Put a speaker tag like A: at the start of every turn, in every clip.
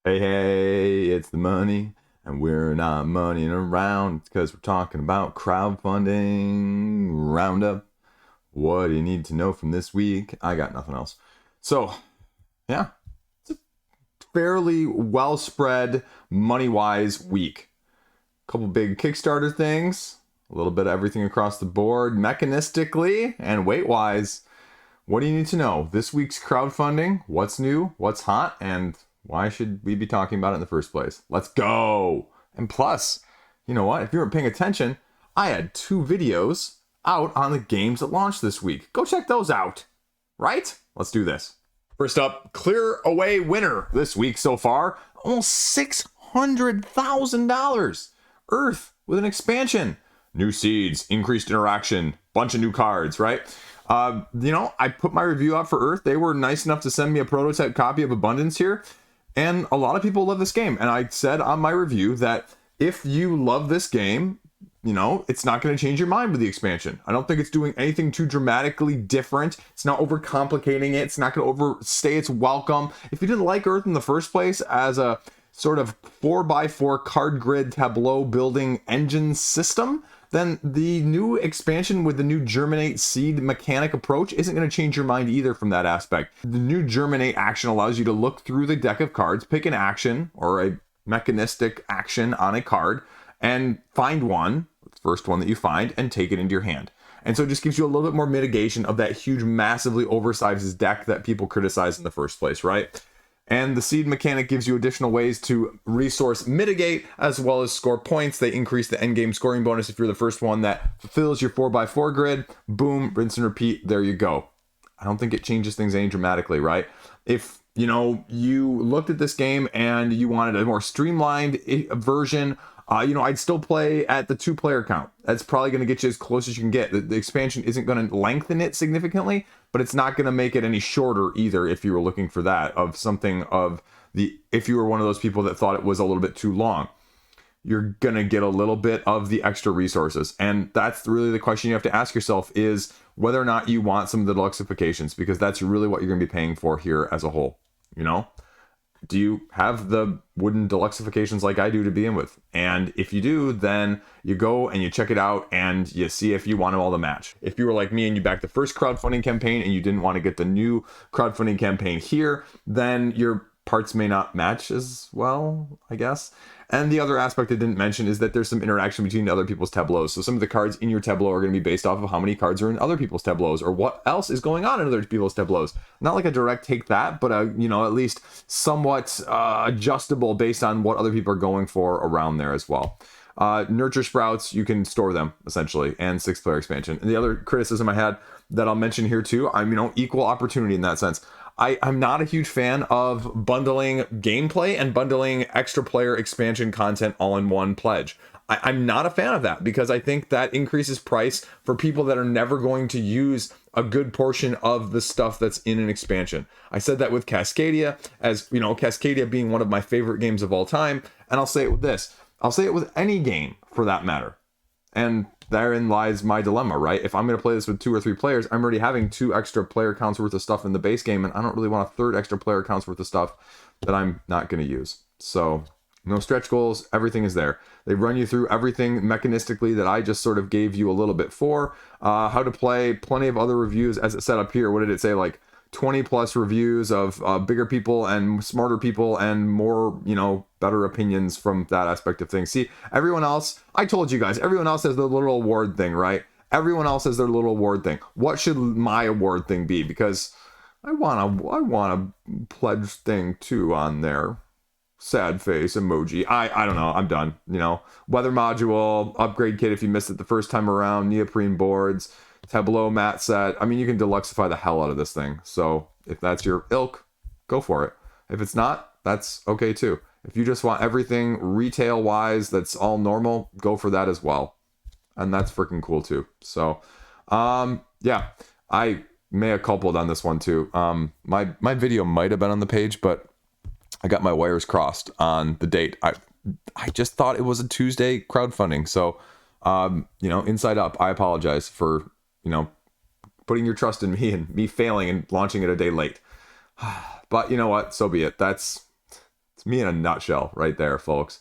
A: Hey, hey, it's the money, and we're not moneying around because we're talking about crowdfunding roundup. What do you need to know from this week? I got nothing else. So, yeah, it's a fairly well spread money wise week. A couple big Kickstarter things, a little bit of everything across the board, mechanistically and weight wise. What do you need to know? This week's crowdfunding, what's new, what's hot, and why should we be talking about it in the first place? Let's go! And plus, you know what? If you weren't paying attention, I had 2 videos out on the games that launched this week. Go check those out, right? Let's do this. First up, clear away winner this week so far, almost $600,000. Earth with an expansion. New seeds, increased interaction, bunch of new cards, right? I put my review out for Earth. They were nice enough to send me a prototype copy of Abundance here. And a lot of people love this game. And I said on my review that if you love this game, it's not going to change your mind with the expansion. I don't think it's doing anything too dramatically different. It's not overcomplicating it. It's not going to overstay its welcome. If you didn't like Earth in the first place as a sort of 4x4 card grid tableau building engine system, then the new expansion with the new Germinate seed mechanic approach isn't going to change your mind either from that aspect. The new Germinate action allows you to look through the deck of cards, pick an action or a mechanistic action on a card, and find one, the first one that you find, and take it into your hand. And so it just gives you a little bit more mitigation of that huge, massively oversized deck that people criticize in the first place, right? And the seed mechanic gives you additional ways to resource mitigate as well as score points. They increase the endgame scoring bonus if you're the first one that fulfills your 4x4 grid. Boom, rinse and repeat. There you go. I don't think it changes things any dramatically, right? If you looked at this game and you wanted a more streamlined version, I'd still play at the 2-player count. That's probably going to get you as close as you can get. The expansion isn't going to lengthen it significantly, but it's not going to make it any shorter either if you were looking for that, if you were one of those people that thought it was a little bit too long. You're going to get a little bit of the extra resources. And that's really the question you have to ask yourself is whether or not you want some of the deluxifications, because that's really what you're going to be paying for here as a whole, Do you have the wooden deluxifications like I do to begin with? And if you do, then you go and you check it out and you see if you want them all to match. If you were like me and you backed the first crowdfunding campaign and you didn't want to get the new crowdfunding campaign here, then your parts may not match as well, I guess. And the other aspect I didn't mention is that there's some interaction between other people's tableaus. So some of the cards in your tableau are going to be based off of how many cards are in other people's tableaus or what else is going on in other people's tableaus. Not like a direct take that, but at least somewhat adjustable based on what other people are going for around there as well. Nurture sprouts, you can store them essentially, and 6-player expansion. And the other criticism I had that I'll mention here too, equal opportunity in that sense. I'm not a huge fan of bundling gameplay and bundling extra player expansion content all in one pledge. I'm not a fan of that because I think that increases price for people that are never going to use a good portion of the stuff that's in an expansion. I said that with Cascadia, as Cascadia being one of my favorite games of all time, and I'll say it with this. I'll say it with any game for that matter. And therein lies my dilemma, right? If I'm going to play this with 2 or 3 players, I'm already having 2 extra player counts worth of stuff in the base game, and I don't really want a 3rd extra player counts worth of stuff that I'm not going to use. So no stretch goals, everything is there. They run you through everything mechanistically that I just sort of gave you a little bit for. How to play, plenty of other reviews as it's set up here. What did it say? Like 20 plus reviews of bigger people and smarter people and more, better opinions from that aspect of things. See, everyone else, I told you guys, everyone else has their little award thing, right? Everyone else has their little award thing. What should my award thing be? Because I want a pledge thing too on there. Sad face emoji. I don't know. I'm done. Weather module, upgrade kit if you missed it the first time around, neoprene boards, tableau mat set. You can deluxify the hell out of this thing. So if that's your ilk, go for it. If it's not, that's okay too. If you just want everything retail wise that's all normal, go for that as well. And that's freaking cool too. So yeah, I mea culpa'd on this one too. My video might have been on the page, but I got my wires crossed on the date. I just thought it was a Tuesday crowdfunding. So inside up, I apologize for putting your trust in me and me failing and launching it a day late. But you know what? So be it. That's It's me in a nutshell right there, folks.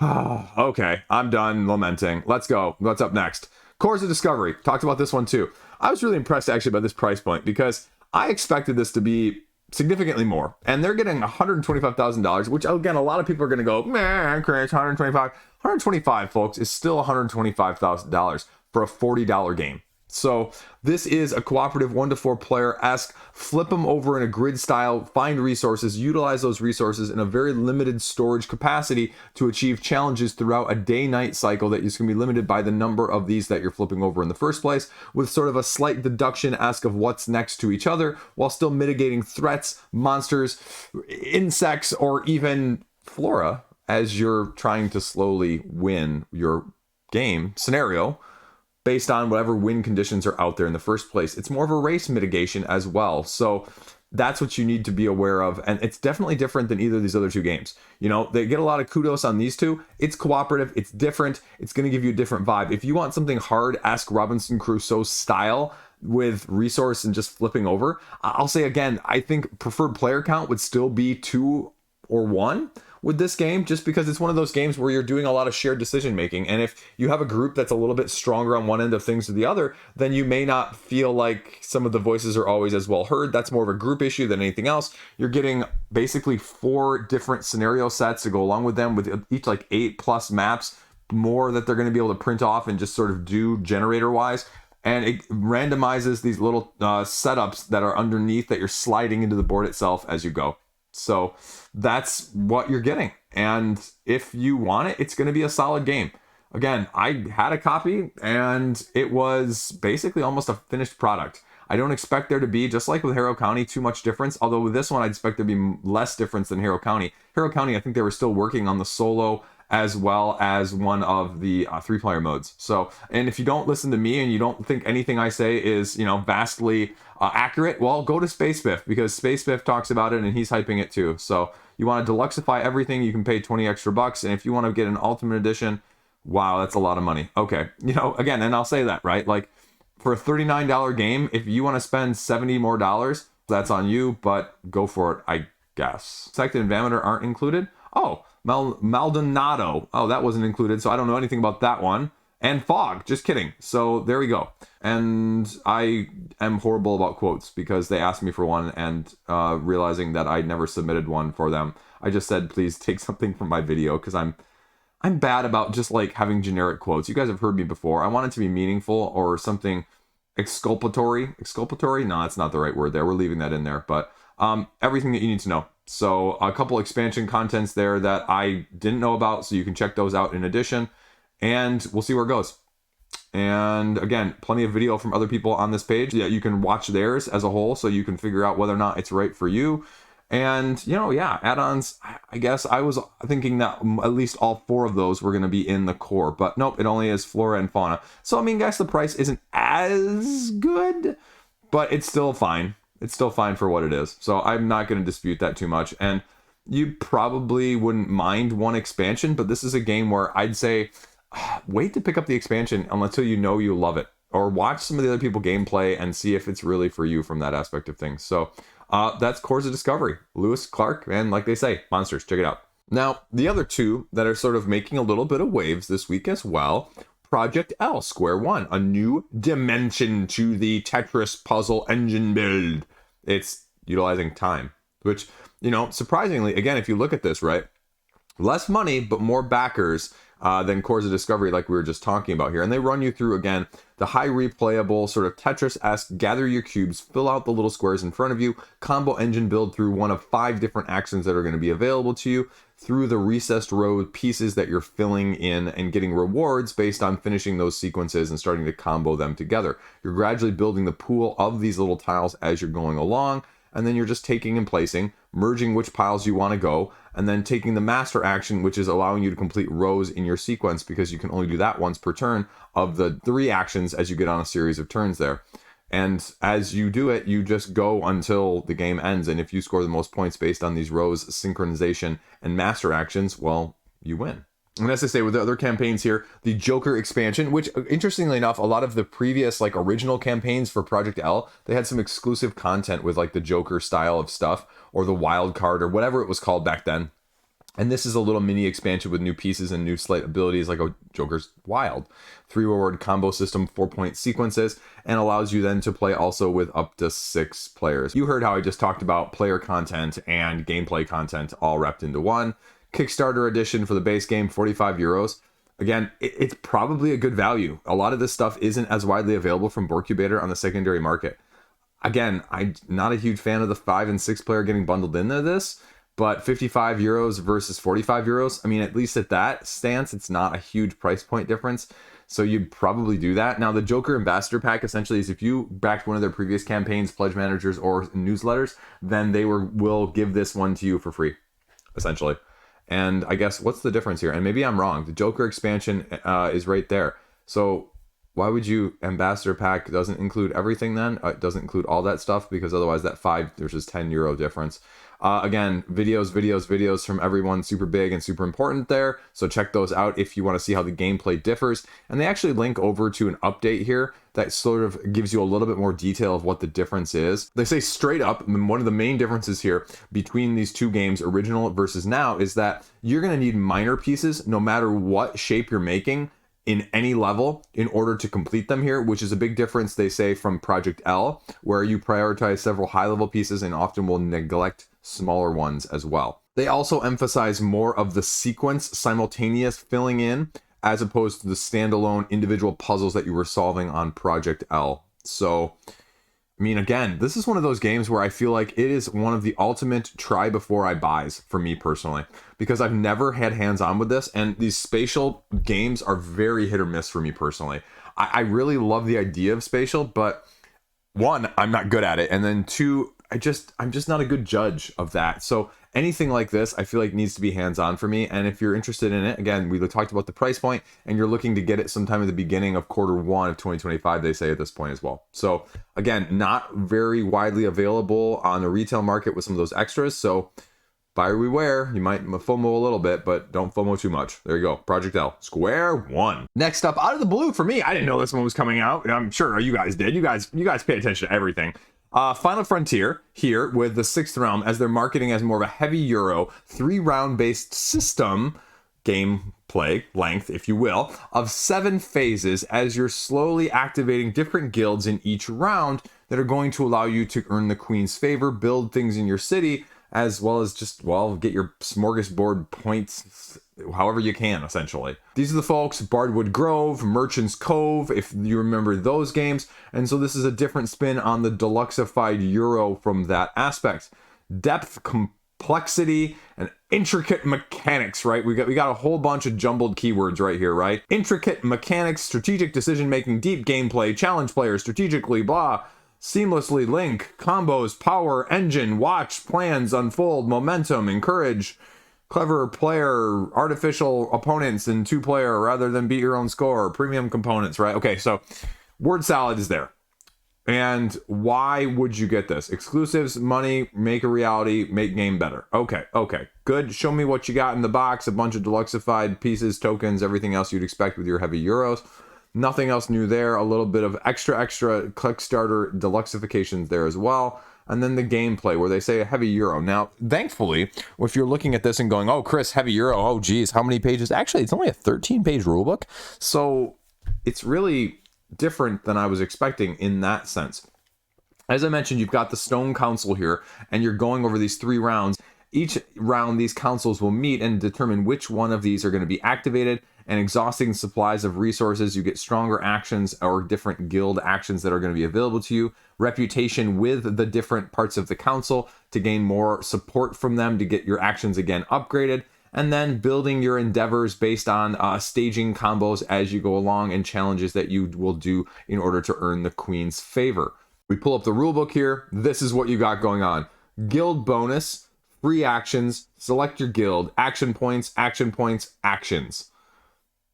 A: Okay, I'm done lamenting. Let's go. What's up next? Cores of Discovery. Talked about this one too. I was really impressed actually by this price point because I expected this to be significantly more. And they're getting $125,000, which again, a lot of people are going to go, man, Chris, 125. 125, folks, is still $125,000 for a $40 game. So this is a cooperative 1 to 4 player-esque, flip them over in a grid style, find resources, utilize those resources in a very limited storage capacity to achieve challenges throughout a day-night cycle that is going to be limited by the number of these that you're flipping over in the first place, with sort of a slight deduction-esque of what's next to each other, while still mitigating threats, monsters, insects, or even flora as you're trying to slowly win your game scenario based on whatever win conditions are out there in the first place. It's more of a race mitigation as well. So that's what you need to be aware of. And it's definitely different than either of these other two games. You know, they get a lot of kudos on these two. It's cooperative. It's different. It's going to give you a different vibe. If you want something hard, ask Robinson Crusoe style with resource and just flipping over, I'll say again, I think preferred player count would still be 2 or 1 with this game, just because it's one of those games where you're doing a lot of shared decision making. And if you have a group that's a little bit stronger on one end of things to the other, then you may not feel like some of the voices are always as well heard. That's more of a group issue than anything else. You're getting basically 4 different scenario sets to go along with them, with each like 8+ maps more that they're going to be able to print off and just sort of do generator wise. And it randomizes these little setups that are underneath that you're sliding into the board itself as you go. So that's what you're getting. And if you want it, it's going to be a solid game. Again, I had a copy and it was basically almost a finished product. I don't expect there to be, just like with Harrow County, too much difference. Although with this one, I'd expect there to be less difference than Harrow County. Harrow County, I think they were still working on the solo as well as one of the 3-player modes. So, and if you don't listen to me and you don't think anything I say is, you know, vastly accurate, well, go to Space Biff, because Space Biff talks about it and he's hyping it too. So you want to deluxify everything, you can pay 20 extra bucks. And if you want to get an ultimate edition, wow, that's a lot of money. Okay. You know, again, and I'll say that, right? Like for a $39 game, if you want to spend $70 more, that's on you, but go for it, I guess. Sect and Vamator aren't included. Oh, Maldonado. Oh, that wasn't included, so I don't know anything about that one. And Fog, just kidding. So there we go. And I am horrible about quotes because they asked me for one, and realizing that I never submitted one for them, I just said, please take something from my video, because I'm bad about just like having generic quotes. You guys have heard me before. I want it to be meaningful or something exculpatory. Exculpatory? No, that's not the right word there. We're leaving that in there. But everything that you need to know. So a couple expansion contents there that I didn't know about, so you can check those out in addition, and we'll see where it goes. And again, plenty of video from other people on this page that you can watch theirs as a whole, so you can figure out whether or not it's right for you. And, you know, yeah, add-ons, I guess I was thinking that at least all 4 of those were going to be in the core, but nope, it only is flora and fauna. So, I mean, guys, the price isn't as good, but it's still fine. It's still fine for what it is. So I'm not going to dispute that too much. And you probably wouldn't mind one expansion, but this is a game where I'd say wait to pick up the expansion until you know you love it, or watch some of the other people gameplay and see if it's really for you from that aspect of things. So that's Cores of Discovery, Lewis Clark, and like they say, monsters. Check it out. Now, the other 2 that are sort of making a little bit of waves this week as well, Project L, Square One, a new dimension to the Tetris puzzle engine build. It's utilizing time, which, you know, surprisingly, again, if you look at this, right, less money, but more backers than Cores of Discovery, like we were just talking about here. And they run you through, again, the high replayable sort of Tetris-esque, gather your cubes, fill out the little squares in front of you, combo engine build through one of 5 different actions that are going to be available to you through the recessed row pieces that you're filling in, and getting rewards based on finishing those sequences and starting to combo them together. You're gradually building the pool of these little tiles as you're going along, and then you're just taking and placing, merging which piles you want to go, and then taking the master action, which is allowing you to complete rows in your sequence, because you can only do that once per turn of the 3 actions as you get on a series of turns there. And as you do it, you just go until the game ends. And if you score the most points based on these rows, synchronization, and master actions, well, you win. And as I say, with the other campaigns here, the Joker expansion, which interestingly enough, a lot of the previous like original campaigns for Project L, they had some exclusive content with like the Joker style of stuff, or the wild card, or whatever it was called back then. And this is a little mini expansion with new pieces and new slight abilities like a Joker's Wild. 3 reward combo system, 4-point sequences, and allows you then to play also with up to 6 players. You heard how I just talked about player content and gameplay content all wrapped into one. Kickstarter edition for the base game, 45 euros. Again, it's probably a good value. A lot of this stuff isn't as widely available from Boardcubator on the secondary market. Again, I'm not a huge fan of the 5 and 6 player getting bundled into this, but 55 euros versus 45 euros, I mean, at least at that stance, it's not a huge price point difference. So you'd probably do that. Now, the Joker Ambassador Pack essentially is if you backed one of their previous campaigns, pledge managers, or newsletters, then they will give this one to you for free, essentially. And I guess what's the difference here? And maybe I'm wrong. The Joker expansion is right there. So why would you Ambassador Pack doesn't include everything then? It doesn't include all that stuff because otherwise that 5 versus 10 euro difference. Again, videos from everyone super big and super important there. So check those out if you want to see how the gameplay differs. And they actually link over to an update here that sort of gives you a little bit more detail of what the difference is. They say straight up, one of the main differences here between these two games, original versus now, is that you're going to need minor pieces no matter what shape you're making in any level in order to complete them here, which is a big difference, they say, from Project L, where you prioritize several high-level pieces and often will neglect smaller ones as well. They also emphasize more of the sequence simultaneous filling in as opposed to the standalone individual puzzles that you were solving on Project L. So, I mean, again, this is one of those games where I feel like it is one of the ultimate try before I buys for me personally, because I've never had hands-on with this, and these spatial games are very hit or miss for me personally. I really love the idea of spatial, but one, I'm not good at it, and then two, I'm just not a good judge of that. So anything like this, I feel like needs to be hands-on for me. And if you're interested in it, again, we talked about the price point, and you're looking to get it sometime at the beginning of Q1 of 2025, they say at this point as well. So again, not very widely available on the retail market with some of those extras. So buyer beware, you might FOMO a little bit, but don't FOMO too much. There you go, Project L, square one. Next up, out of the blue for me, I didn't know this one was coming out. I'm sure you guys did. You guys pay attention to everything. Final Frontier here with the 6th realm as they're marketing as more of a heavy Euro 3-round based system gameplay length, if you will, of 7 phases as you're slowly activating different guilds in each round that are going to allow you to earn the Queen's favor, build things in your city, as well as just, well, get your smorgasbord points however you can, essentially. These are the folks, Bardwood Grove, Merchant's Cove, if you remember those games. And so this is a different spin on the deluxeified Euro from that aspect. Depth, complexity, and intricate mechanics, right? We got a whole bunch of jumbled keywords right here, right? Intricate mechanics, strategic decision-making, deep gameplay, challenge players strategically, blah, seamlessly link, combos, power, engine, watch, plans, unfold, momentum, encourage, clever player, artificial opponents in 2-player rather than beat your own score, premium components, right? Okay, so word salad is there. And why would you get this? Exclusives, money, make a reality, make game better. Okay, good. Show me what you got in the box. A bunch of deluxeified pieces, tokens, everything else you'd expect with your heavy Euros. Nothing else new there. A little bit of extra Kickstarter deluxeifications there as well. And then the gameplay where they say a heavy Euro. Now, thankfully, if you're looking at this and going, oh, Chris, heavy Euro, oh, geez, how many pages? Actually, it's only a 13-page rulebook. So it's really different than I was expecting in that sense. As I mentioned, you've got the Stone Council here, and you're going over these 3 rounds. Each round, these councils will meet and determine which one of these are going to be activated, and exhausting supplies of resources, you get stronger actions or different guild actions that are going to be available to you. Reputation with the different parts of the council to gain more support from them to get your actions again upgraded. And then building your endeavors based on staging combos as you go along and challenges that you will do in order to earn the Queen's favor. We pull up the rulebook here. This is what you got going on. Guild bonus, free actions, select your guild, action points, actions.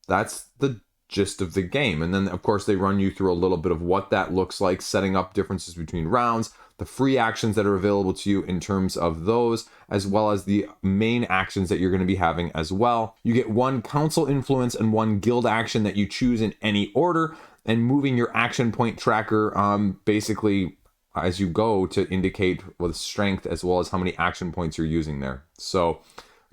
A: That's the gist of the game. And then, of course, they run you through a little bit of what that looks like, setting up differences between rounds, the free actions that are available to you in terms of those, as well as the main actions that you're going to be having as well. You get 1 council influence and 1 guild action that you choose in any order, and moving your action point tracker basically as you go to indicate with strength as well as how many action points you're using there. So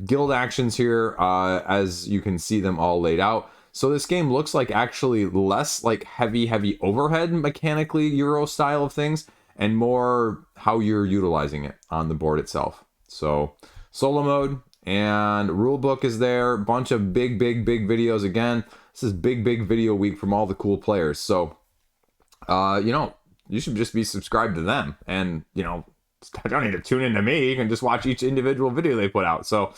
A: guild actions here, as you can see them all laid out. So this game looks like actually less like heavy overhead mechanically Euro style of things, and more how you're utilizing it on the board itself. So solo mode and rulebook is there. Bunch of big videos. Again, this is big video week from all the cool players. So, you know, you should just be subscribed to them, and, you know, I don't need to tune into me. You can just watch each individual video they put out. So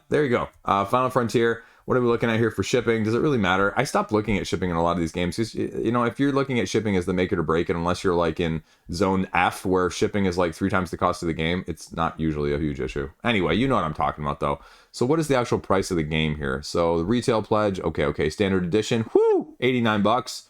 A: there you go. Final Frontier. What are we looking at here for shipping? Does it really matter? I stopped looking at shipping in a lot of these games because, you know, if you're looking at shipping as the make it or break it, unless you're like in zone F where shipping is like 3 times the cost of the game, it's not usually a huge issue. Anyway, you know what I'm talking about though. So what is the actual price of the game here? So the retail pledge, okay, standard edition, whoo, $89.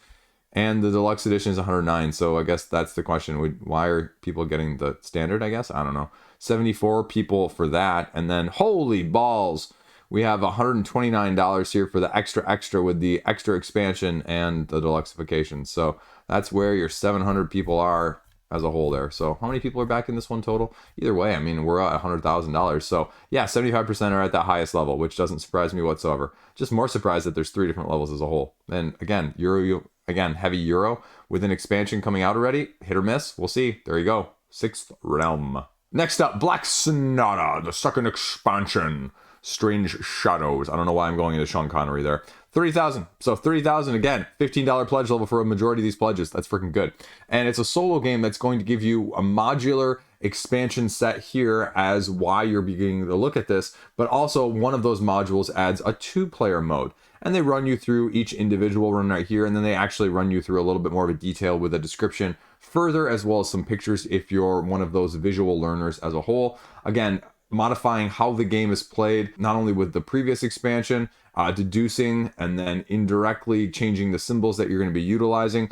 A: And the deluxe edition is 109. So I guess that's the question. Why are people getting the standard, I guess? I don't know. 74 people for that. And then, holy balls, we have $129 here for the extra with the extra expansion and the deluxeification. So that's where your 700 people are as a whole there. So how many people are back in this one total? Either way, I mean, we're at $100,000. So yeah, 75% are at that highest level, which doesn't surprise me whatsoever. Just more surprised that there's 3 different levels as a whole. And again, heavy Euro with an expansion coming out already. Hit or miss. We'll see. There you go. 6th realm. Next up, Black Sonata, the second expansion. Strange Shadows. I don't know why I'm going into Sean Connery there. 30,000. So 30,000 again. $15 pledge level for a majority of these pledges. That's freaking good. And it's a solo game that's going to give you a modular expansion set here as why you're beginning to look at this. But also one of those modules adds a 2-player mode. And they run you through each individual run right here. And then they actually run you through a little bit more of a detail with a description further, as well as some pictures if you're one of those visual learners as a whole. Again, modifying how the game is played, not only with the previous expansion, deducing and then indirectly changing the symbols that you're going to be utilizing,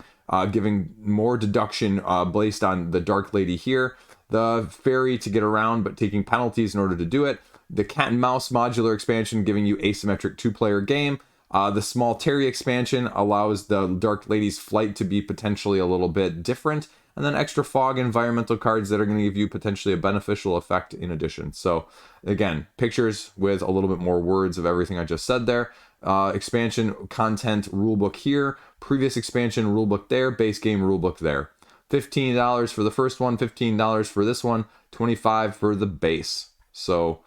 A: giving more deduction based on the Dark Lady here, the fairy to get around but taking penalties in order to do it, the cat and mouse modular expansion giving you asymmetric 2-player game. The Small Terry expansion allows the Dark Lady's flight to be potentially a little bit different. And then extra fog environmental cards that are going to give you potentially a beneficial effect in addition. So again, pictures with a little bit more words of everything I just said there. Expansion content rulebook here. Previous expansion rulebook there. Base game rulebook there. $15 for the first one. $15 for this one. $25 for the base. So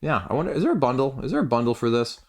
A: yeah, I wonder, is there a bundle? Is there a bundle for this?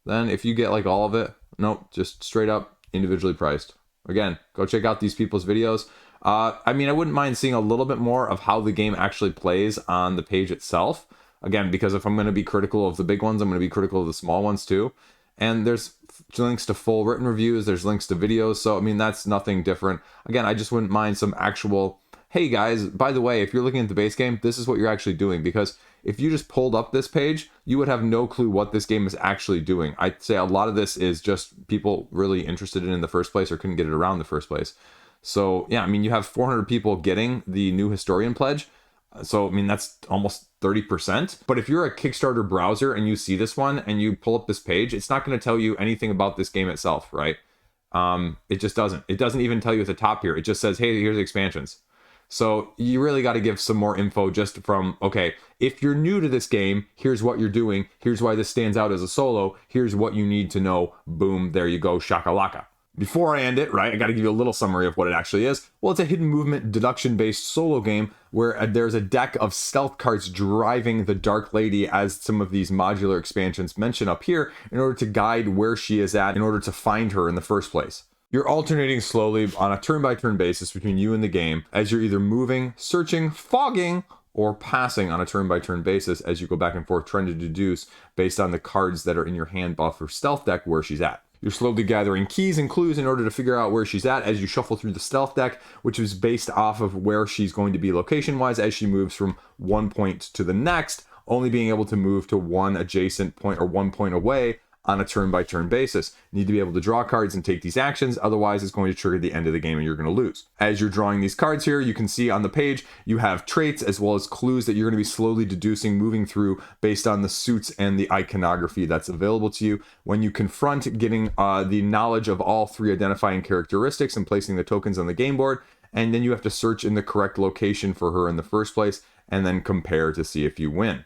A: Then if you get like all of it, nope, just straight up individually priced. Again, go check out these people's videos. I mean, I wouldn't mind seeing a little bit more of how the game actually plays on the page itself. Again, because if I'm going to be critical of the big ones, I'm going to be critical of the small ones too. And there's links to full written reviews. There's links to videos. So, I mean, that's nothing different. Again, I just wouldn't mind some actual, hey guys, by the way, if you're looking at the base game, this is what you're actually doing. Because if you just pulled up this page, you would have no clue what this game is actually doing. I'd say a lot of this is just people really interested in the first place or couldn't get it around the first place. So yeah, I mean, you have 400 people getting the new Historian pledge. So, I mean, that's almost 30%. But if you're a Kickstarter browser and you see this one and you pull up this page, it's not going to tell you anything about this game itself, right? It just doesn't. It doesn't even tell you at the top here. It just says, hey, here's the expansions. So you really got to give some more info just from, okay, if you're new to this game, here's what you're doing. Here's why this stands out as a solo. Here's what you need to know. Boom, there you go, shakalaka. Before I end it, right, I got to give you a little summary of what it actually is. Well, it's a hidden movement deduction-based solo game where there's a deck of stealth cards driving the Dark Lady, as some of these modular expansions mention up here, in order to guide where she is at in order to find her in the first place. You're alternating slowly on a turn-by-turn basis between you and the game as you're either moving, searching, fogging, or passing on a turn-by-turn basis as you go back and forth trying to deduce based on the cards that are in your hand buff or stealth deck where she's at. You're slowly gathering keys and clues in order to figure out where she's at as you shuffle through the stealth deck, which is based off of where she's going to be location-wise as she moves from one point to the next, only being able to move to one adjacent point or 1 point away on a turn-by-turn basis. You need to be able to draw cards and take these actions, otherwise it's going to trigger the end of the game and you're going to lose. As you're drawing these cards here, you can see on the page, you have traits as well as clues that you're going to be slowly deducing, moving through based on the suits and the iconography that's available to you. When you confront getting the knowledge of all 3 identifying characteristics and placing the tokens on the game board, and then you have to search in the correct location for her in the first place, and then compare to see if you win.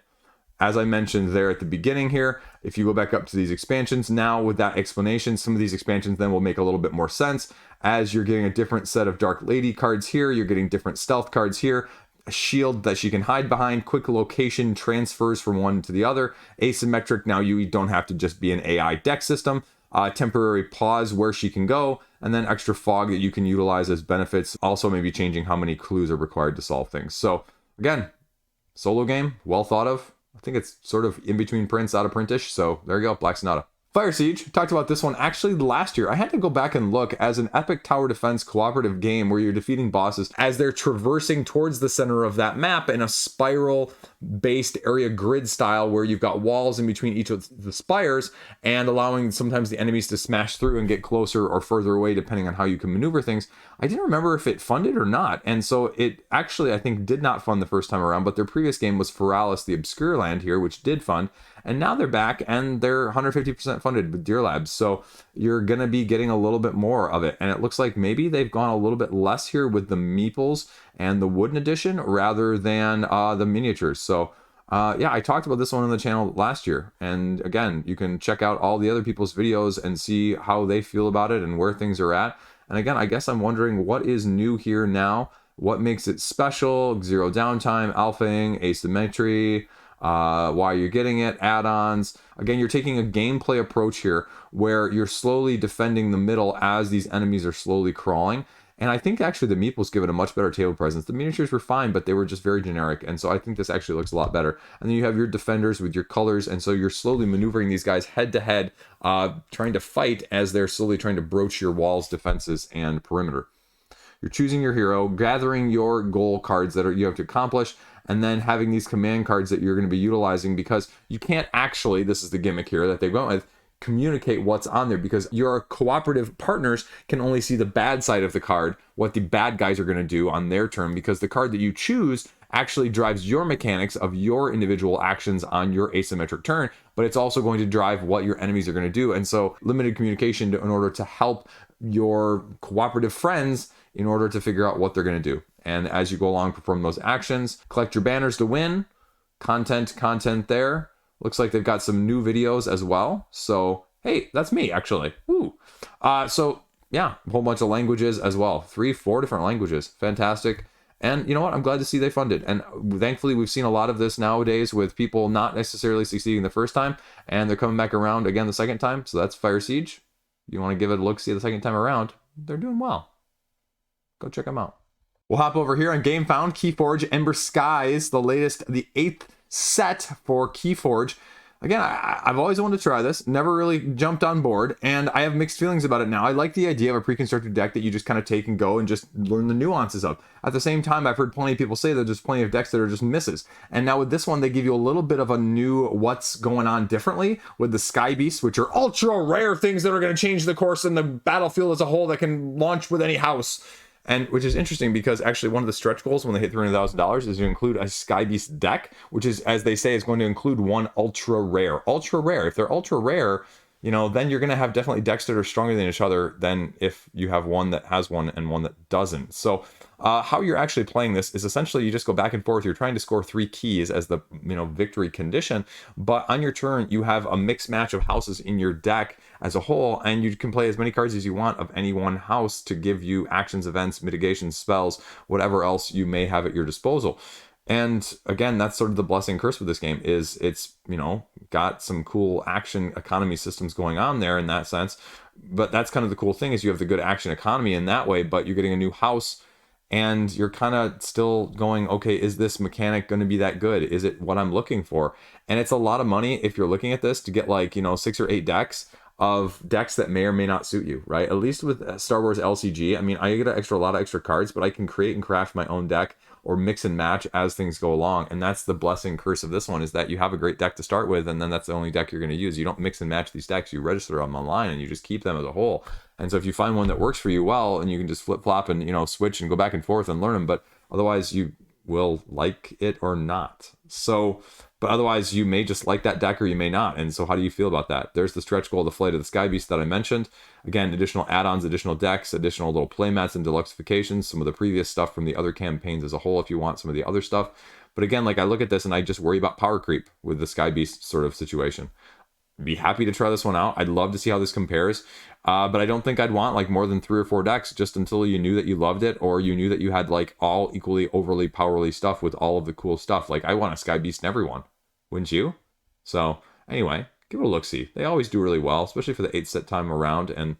A: As I mentioned there at the beginning here, if you go back up to these expansions now with that explanation, some of these expansions then will make a little bit more sense, as you're getting a different set of Dark Lady cards here, you're getting different stealth cards here, a shield that she can hide behind, quick location transfers from one to the other, asymmetric, now you don't have to just be an AI deck system, temporary pause where she can go, and then extra fog that you can utilize as benefits, also maybe changing how many clues are required to solve things. So again, solo game, well thought of. I think it's sort of in between prints, out of printish, so there you go, Black Sonata. Firesiege, talked about this one actually last year. I had to go back and look, as an epic tower defense cooperative game where you're defeating bosses as they're traversing towards the center of that map in a spiral based area grid style where you've got walls in between each of the spires and allowing sometimes the enemies to smash through and get closer or further away depending on how you can maneuver things. I didn't remember if it funded or not, and so it actually I think did not fund the first time around, but their previous game was Firesiege the Obscure Land here, which did fund, and now they're back and they're 150% funded with Deer Labs, so you're gonna be getting a little bit more of it, and it looks like maybe they've gone a little bit less here with the meeples and the wooden edition rather than the miniatures. So yeah, I talked about this one on the channel last year, and again, you can check out all the other people's videos and see how they feel about it and where things are at. And again, I guess I'm wondering what is new here now, what makes it special, zero downtime, alphaing, asymmetry, why you're getting it, add-ons. Again, you're taking a gameplay approach here where you're slowly defending the middle as these enemies are slowly crawling. And I think actually the meeples give it a much better table presence. The miniatures were fine, but they were just very generic. And so I think this actually looks a lot better. And then you have your defenders with your colors. And so you're slowly maneuvering these guys head to head, trying to fight as they're slowly trying to broach your walls, defenses, and perimeter. You're choosing your hero, gathering your goal cards that you have to accomplish, and then having these command cards that you're going to be utilizing, because you can't actually, this is the gimmick here that they went with, communicate what's on there, because your cooperative partners can only see the bad side of the card, what the bad guys are going to do on their turn, because the card that you choose actually drives your mechanics of your individual actions on your asymmetric turn, but it's also going to drive what your enemies are going to do. And so limited communication in order to help your cooperative friends in order to figure out what they're going to do. And as you go along, perform those actions, collect your banners to win, content there. Looks like they've got some new videos as well. So, hey, that's me, actually. Woo. So, yeah, a whole bunch of languages as well. 3-4 different languages. Fantastic. And you know what? I'm glad to see they funded. And thankfully, we've seen a lot of this nowadays with people not necessarily succeeding the first time, and they're coming back around again the second time. So that's Firesiege. You want to give it a look-see the second time around. They're doing well. Go check them out. We'll hop over here on GameFound. Keyforge, Ember Skies, the latest, the 8th set for Keyforge. Again, I've always wanted to try this, never really jumped on board, and I have mixed feelings about it now. I like the idea of a pre-constructed deck that you just kind of take and go and just learn the nuances of. At the same time, I've heard plenty of people say that there's plenty of decks that are just misses. And now with this one, they give you a little bit of a new what's going on differently with the Sky Beasts, which are ultra rare things that are going to change the course in the battlefield as a whole that can launch with any house. And which is interesting because actually one of the stretch goals when they hit $300,000 is to include a Sky Beast deck, which is, as they say, is going to include one ultra rare. Ultra rare. If they're ultra rare, you know, then you're going to have definitely decks that are stronger than each other than if you have one that has one and one that doesn't. So how you're actually playing this is essentially you just go back and forth. You're trying to score 3 keys as the victory condition, but on your turn you have a mixed match of houses in your deck as a whole, and you can play as many cards as you want of any one house to give you actions, events, mitigation, spells, whatever else you may have at your disposal. And again, that's sort of the blessing curse with this game, is it's, got some cool action economy systems going on there in that sense. But that's kind of the cool thing, is you have the good action economy in that way, but you're getting a new house and you're kind of still going, okay, is this mechanic going to be that good? Is it what I'm looking for? And it's a lot of money if you're looking at this to get 6 or 8 decks of decks that may or may not suit you, right? At least with Star Wars LCG, I mean, I get a lot of extra cards, but I can create and craft my own deck or mix and match as things go along. And that's the blessing curse of this one, is that you have a great deck to start with, and then that's the only deck you're going to use. You don't mix and match these decks. You register them online and you just keep them as a whole. And so if you find one that works for you well, and you can just flip-flop and, switch and go back and forth and learn them, but otherwise you will like it or not. So, but otherwise you may just like that deck or you may not. And so how do you feel about that? There's the stretch goal, the Flight of the Sky Beast that I mentioned. Again, additional add-ons, additional decks, additional little playmats and deluxifications, some of the previous stuff from the other campaigns as a whole if you want some of the other stuff. But again, like I look at this and I just worry about power creep with the Sky Beast sort of situation. Be happy to try this one out. I'd love to see how this compares. But I don't think I'd want like more than 3 or 4 decks just until you knew that you loved it, or you knew that you had like all equally overly powerly stuff with all of the cool stuff. Like I want a Sky Beast in everyone. Wouldn't you? So anyway, give it a look-see. They always do really well, especially for the 8 set time around, and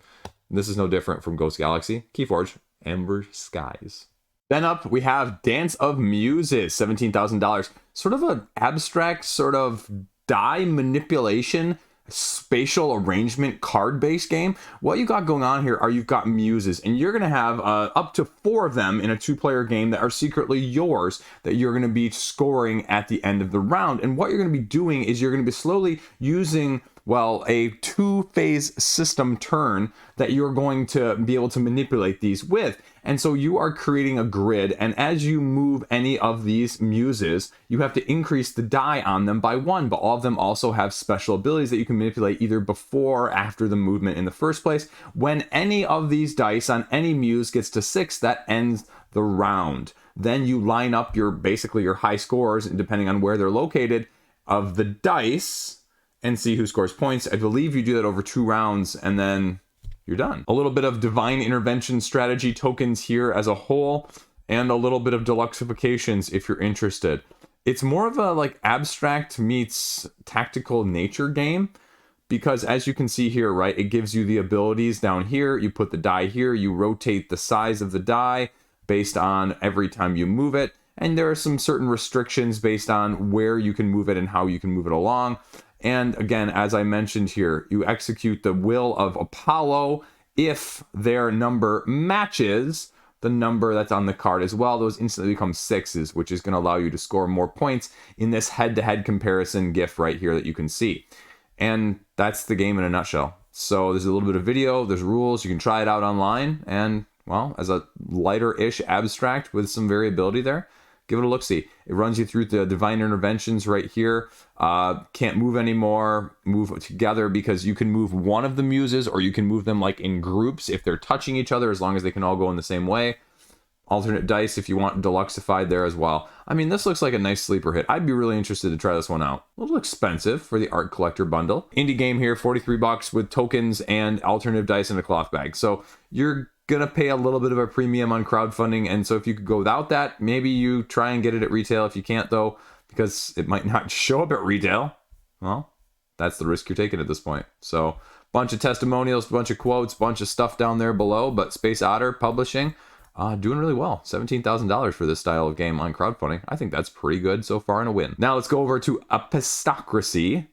A: this is no different from Ghost Galaxy. Keyforge, Amber Skies. Then up, we have Dance of Muses, $17,000. Sort of an abstract sort of die manipulation, spatial arrangement card-based game. What you got going on here are you've got muses, and you're going to have up to 4 of them in a 2-player game that are secretly yours that you're going to be scoring at the end of the round. And what you're going to be doing is you're going to be slowly using, well, a 2-phase system turn that you're going to be able to manipulate these with. And so you are creating a grid, and as you move any of these muses, you have to increase the die on them by 1, but all of them also have special abilities that you can manipulate either before or after the movement in the first place. When any of these dice on any muse gets to 6, that ends the round. Then you line up your basically your high scores, depending on where they're located, of the dice and see who scores points. I believe you do that over 2 rounds, and then you're done. A little bit of divine intervention strategy tokens here as a whole, and a little bit of deluxifications if you're interested. It's more of a like abstract meets tactical nature game, because as you can see here, right, it gives you the abilities down here. You put the die here, you rotate the size of the die based on every time you move it, and there are some certain restrictions based on where you can move it and how you can move it along. And again, as I mentioned here, you execute the will of Apollo if their number matches the number that's on the card as well. Those instantly become 6s, which is going to allow you to score more points in this head-to-head comparison GIF right here that you can see. And that's the game in a nutshell. So there's a little bit of video, there's rules, you can try it out online, and, well, as a lighter-ish abstract with some variability there, give it a look-see. It runs you through the divine interventions right here. Can't move anymore. Move together because you can move one of the muses, or you can move them like in groups if they're touching each other, as long as they can all go in the same way. Alternate dice if you want deluxified there as well. I mean, this looks like a nice sleeper hit. I'd be really interested to try this one out. A little expensive for the art collector bundle. Indie game here, 43 bucks with tokens and alternative dice in a cloth bag. So you're gonna pay a little bit of a premium on crowdfunding, and so if you could go without that, maybe you try and get it at retail. If you can't though, because it might not show up at retail, well, that's the risk you're taking at this point. So bunch of testimonials, bunch of quotes, bunch of stuff down there below, but Space Otter Publishing doing really well. $17,000 for this style of game on crowdfunding. I think that's pretty good so far and a win. Now let's go over to Apistrocracy,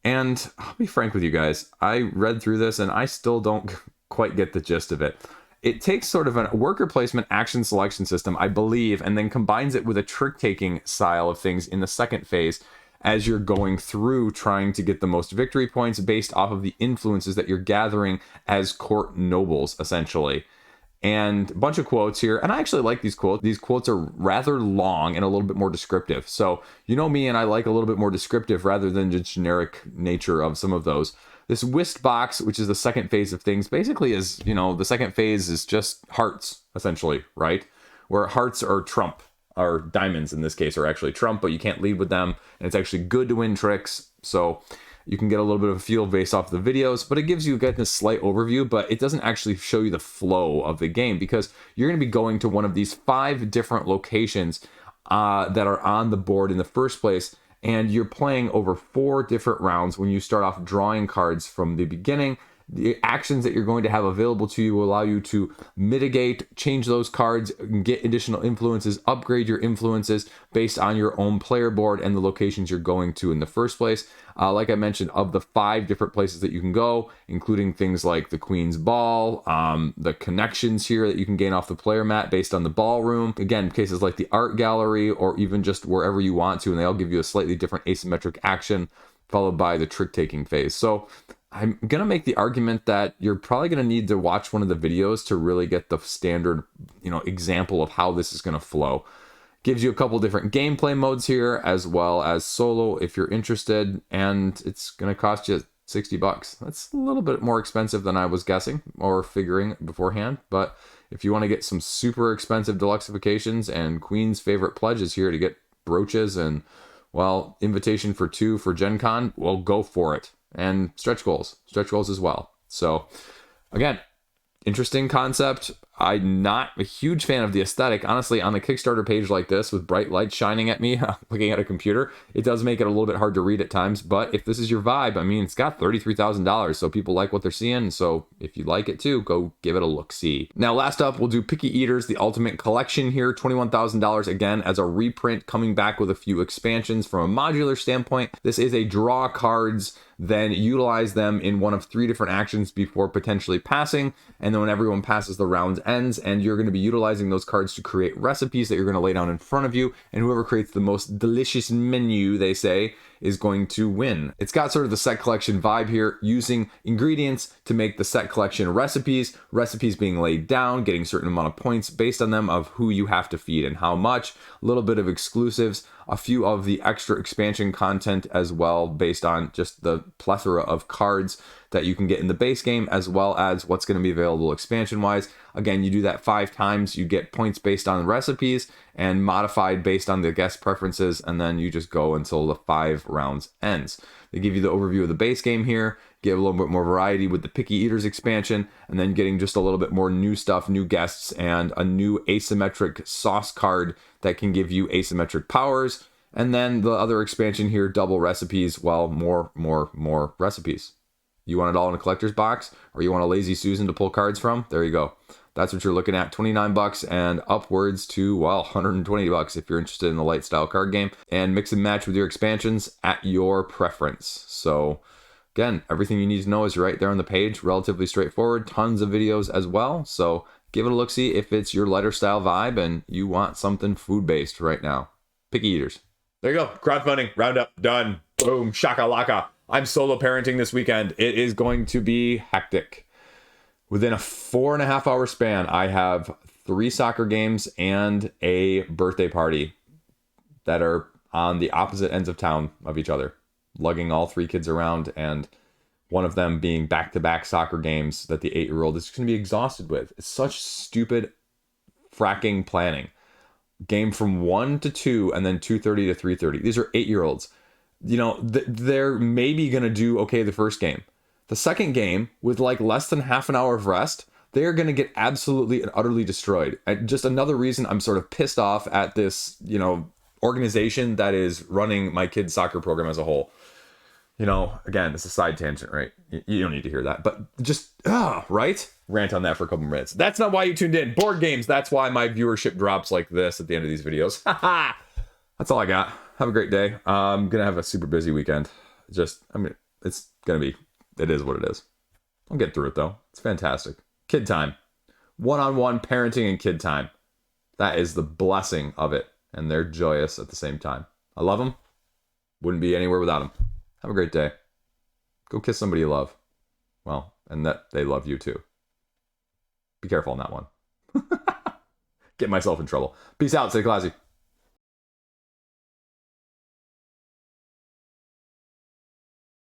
A: and I'll be frank with you guys, I read through this and I still don't quite get the gist of it. It takes sort of a worker placement action selection system, I believe, and then combines it with a trick-taking style of things in the second phase as you're going through trying to get the most victory points based off of the influences that you're gathering as court nobles, essentially. And a bunch of quotes here, and I actually like these quotes. These quotes are rather long and a little bit more descriptive. So, you know me, and I like a little bit more descriptive rather than just generic nature of some of those. This whist box, which is the second phase of things, basically is, you know, the second phase is just hearts, essentially, right? Where hearts are trump, or diamonds in this case are actually trump, but you can't lead with them, and it's actually good to win tricks. So you can get a little bit of a feel based off the videos, but it gives you a slight overview, but it doesn't actually show you the flow of the game, because you're going to be going to one of these 5 different locations that are on the board in the first place, and you're playing over 4 different rounds when you start off drawing cards from the beginning. The actions that you're going to have available to you will allow you to mitigate, change those cards, get additional influences, upgrade your influences based on your own player board and the locations you're going to in the first place. Like I mentioned, of the 5 different places that you can go, including things like the Queen's Ball, the connections here that you can gain off the player mat based on the ballroom. Again, cases like the art gallery, or even just wherever you want to, and they all give you a slightly different asymmetric action, followed by the trick-taking phase. So I'm going to make the argument that you're probably going to need to watch one of the videos to really get the standard, example of how this is going to flow. Gives you a couple different gameplay modes here, as well as solo if you're interested, and it's going to cost you 60 bucks. That's a little bit more expensive than I was guessing or figuring beforehand, but if you want to get some super expensive deluxifications and Queen's favorite pledges here to get brooches and, well, invitation for 2 for Gen Con, well, go for it. And stretch goals as well. So again, interesting concept. I'm not a huge fan of the aesthetic. Honestly, on a Kickstarter page like this with bright lights shining at me, looking at a computer, it does make it a little bit hard to read at times. But if this is your vibe, I mean, it's got $33,000. So people like what they're seeing. So if you like it too, go give it a look-see. Now, last up, we'll do Picky Eaters, the Ultimate Collection here. $21,000 again as a reprint, coming back with a few expansions from a modular standpoint. This is a draw cards, then utilize them in one of 3 different actions before potentially passing. And then when everyone passes, the round ends, and you're going to be utilizing those cards to create recipes that you're going to lay down in front of you. And whoever creates the most delicious menu, they say, is going to win. It's got sort of the set collection vibe here, using ingredients to make the set collection recipes being laid down, getting a certain amount of points based on them of who you have to feed and how much, a little bit of exclusives, a few of the extra expansion content as well, based on just the plethora of cards that you can get in the base game, as well as what's going to be available expansion wise. Again, you do that 5 times, you get points based on recipes and modified based on the guest preferences, and then you just go until the 5 rounds ends. They give you the overview of the base game here, give a little bit more variety with the Picky Eaters expansion, and then getting just a little bit more new stuff, new guests, and a new asymmetric sauce card that can give you asymmetric powers. And then the other expansion here, double recipes, well, more recipes. You want it all in a collector's box, or you want a Lazy Susan to pull cards from? There you go. That's what you're looking at, $29 and upwards to, well, $120 if you're interested in the light style card game. And mix and match with your expansions at your preference. So again, everything you need to know is right there on the page. Relatively straightforward, tons of videos as well. So give it a look-see if it's your lighter style vibe and you want something food-based right now. Picky Eaters. There you go. Crowdfunding, roundup, done. Boom, shakalaka. I'm solo parenting this weekend. It is going to be hectic. Within a 4.5 hour span, I have 3 soccer games and a birthday party that are on the opposite ends of town of each other, lugging all 3 kids around, and one of them being back-to-back soccer games that the 8-year-old is going to be exhausted with. It's such stupid fracking planning. Game from 1 to 2 and then 2:30 to 3:30. These are 8-year-olds. You know, they're maybe going to do okay the first game. The second game, with like less than half an hour of rest, they're going to get absolutely and utterly destroyed. And just another reason I'm sort of pissed off at this, you know, organization that is running my kids' soccer program as a whole. You know, again, it's a side tangent, right? You don't need to hear that, but just, right? Rant on that for a couple minutes. That's not why you tuned in. Board games, that's why my viewership drops like this at the end of these videos. That's all I got. Have a great day. I'm going to have a super busy weekend. It's going to be, it is what it is. I'll get through it though. It's fantastic. Kid time. One-on-one parenting and kid time. That is the blessing of it. And they're joyous at the same time. I love them. Wouldn't be anywhere without them. Have a great day. Go kiss somebody you love. Well, and that they love you too. Be careful on that one. Get myself in trouble. Peace out. Stay classy.